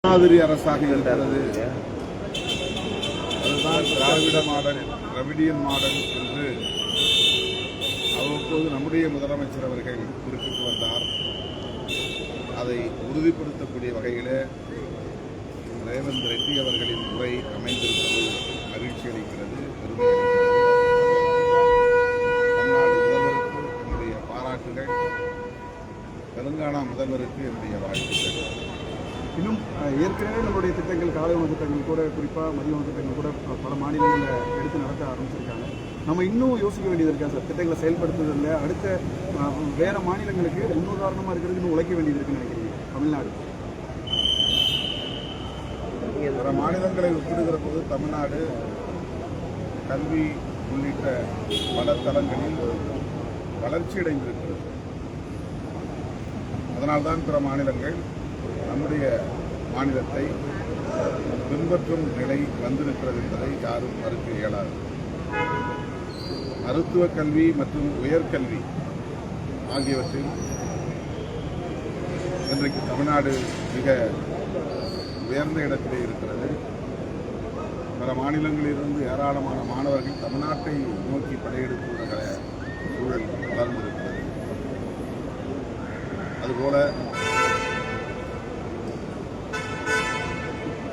மாதிரி அரசாக இருக்கிறது. அதுதான் திராவிட மாடல், திராவிடியன் மாடல் என்று அவ்வப்போது நம்முடைய முதலமைச்சர் அவர்கள் குறிப்பிட்டு வந்தார். அதை உறுதிப்படுத்தக்கூடிய வகையில் ரேவந்த் ரெட்டி அவர்களின் உரை அமைந்திருப்பது மகிழ்ச்சி அளிக்கிறது, பெருமை அளிக்கிறது. தமிழ்நாடு முதல்வருக்கு என்னுடைய பாராட்டுகள், தெலுங்கானா முதல்வருக்கு என்னுடைய வாழ்த்துக்கள். இன்னும் ஏற்கனவே நம்மளுடைய திட்டங்கள், காலை உணவு திட்டங்கள் கூட, குறிப்பாக மதிய உணவு திட்டங்கள் கூட பல மாநிலங்களில் எடுத்து நடத்த ஆரம்பிச்சிருக்காங்க. நம்ம இன்னும் யோசிக்க வேண்டியது இருக்கா சார்? திட்டங்களை செயல்படுத்துவதில் அடுத்த வேறு மாநிலங்களுக்கு முன்னுதாரணமாக இருக்கிறதுக்கு இன்னும் உழைக்க வேண்டியது இருக்குன்னு நினைக்கிறீங்க? தமிழ்நாடு பிற மாநிலங்களை ஒப்பிடுகிற போது தமிழ்நாடு கல்வி உள்ளிட்ட பல தளங்களில் வளர்ச்சியடைந்திருக்கிறது. அதனால்தான் பிற மாநிலங்கள் நம்முடைய மாநிலத்தை பின்பற்றும் நிலை வந்திருக்கிறது என்பதை யாரும் மறுக்க இயலாது. மருத்துவ கல்வி மற்றும் உயர்கல்வி ஆகியவற்றில் இன்றைக்கு தமிழ்நாடு மிக உயர்ந்த இடத்திலே இருக்கிறது. பல மாநிலங்களிலிருந்து ஏராளமான மாணவர்கள் தமிழ்நாட்டை நோக்கி படையெடுத்து வருகிற சூழல் வளர்ந்திருக்கிறது. அதுபோல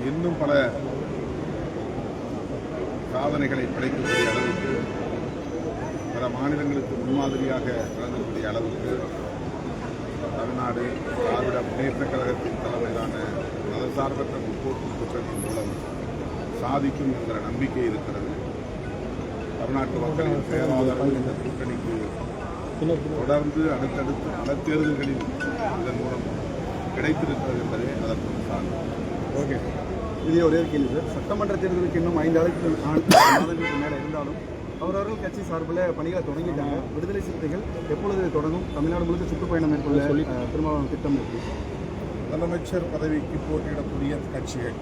இன்னும் பல சாதனைகளை படைக்கக்கூடிய அளவுக்கு, பல மாநிலங்களுக்கு முன்மாதிரியாக வழங்கக்கூடிய அளவுக்கு தமிழ்நாடு திராவிட முன்னேற்றக் கழகத்தின் தலைமையிலான மதசார்பற்ற முற்போக்கு திட்டத்தின் மூலம் சாதிக்கும் என்கிற நம்பிக்கை இருக்கிறது. தமிழ்நாட்டு மக்களின் பேராதரவு இந்த கூட்டணிக்கு தொடர்ந்து அடுத்தடுத்து பல தேர்தல்களில் இதன் மூலம் கிடைத்திருக்கிறது என்பதே அதற்கு சான்று. ஓகே, இதே ஒரே கேள்வி சார். சட்டமன்ற தேர்தலுக்கு இன்னும் 5 மாதங்களுக்கு மேலே இருந்தாலும் அவரவர்கள் கட்சி சார்பில் பணிகளை தொடங்கிட்டாங்க. விடுதலை சிறுத்தைகள் எப்பொழுது தொடங்கும்? தமிழ்நாடு முழுக்க சுற்றுப்பயணம் மேற்கொள்ள திருமாவளவன் திட்டம் இருக்கு. முதலமைச்சர் பதவிக்கு போட்டியிடக்கூடிய கட்சிகள்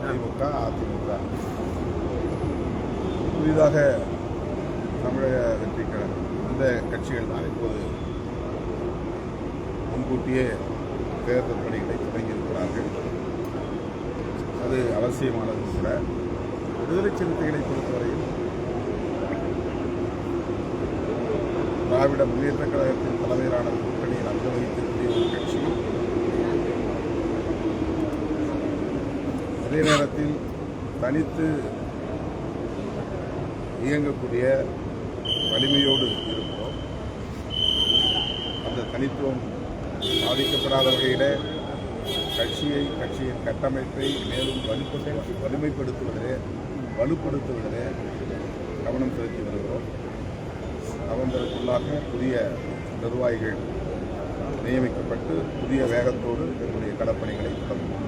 திமுக, அதிமுக, புதிதாக தமிழக வெற்றி கழகம், இந்த கட்சிகள் தான் இப்போது முன்கூட்டியே தேர்தல் பணிகளை தொடங்கியிருக்கிறார்கள். அது அவசியமானது கூட. விடுதலை சிறுத்தைகளை பொறுத்தவரையில் திராவிட முன்னேற்றக் கழகத்தின் தலைமையிலான கூட்டணியில் அங்க வகிக்கக்கூடிய ஒரு கட்சி. அதே நேரத்தில் தனித்து இயங்கக்கூடிய வலிமையோடு இருக்கிறோம். அந்த தனித்துவம் பாதிக்கப்படாத வகையில் கட்சியின் கட்டமைப்பை மேலும் வலுப்படுத்துவதிலே கவனம் செலுத்தி வருகிறோம். அவர்களுக்குள்ளாக புதிய நிர்வாகிகள் நியமிக்கப்பட்டு புதிய வேகத்தோடு என்னுடைய களப்பணிகளை தொடங்கும்.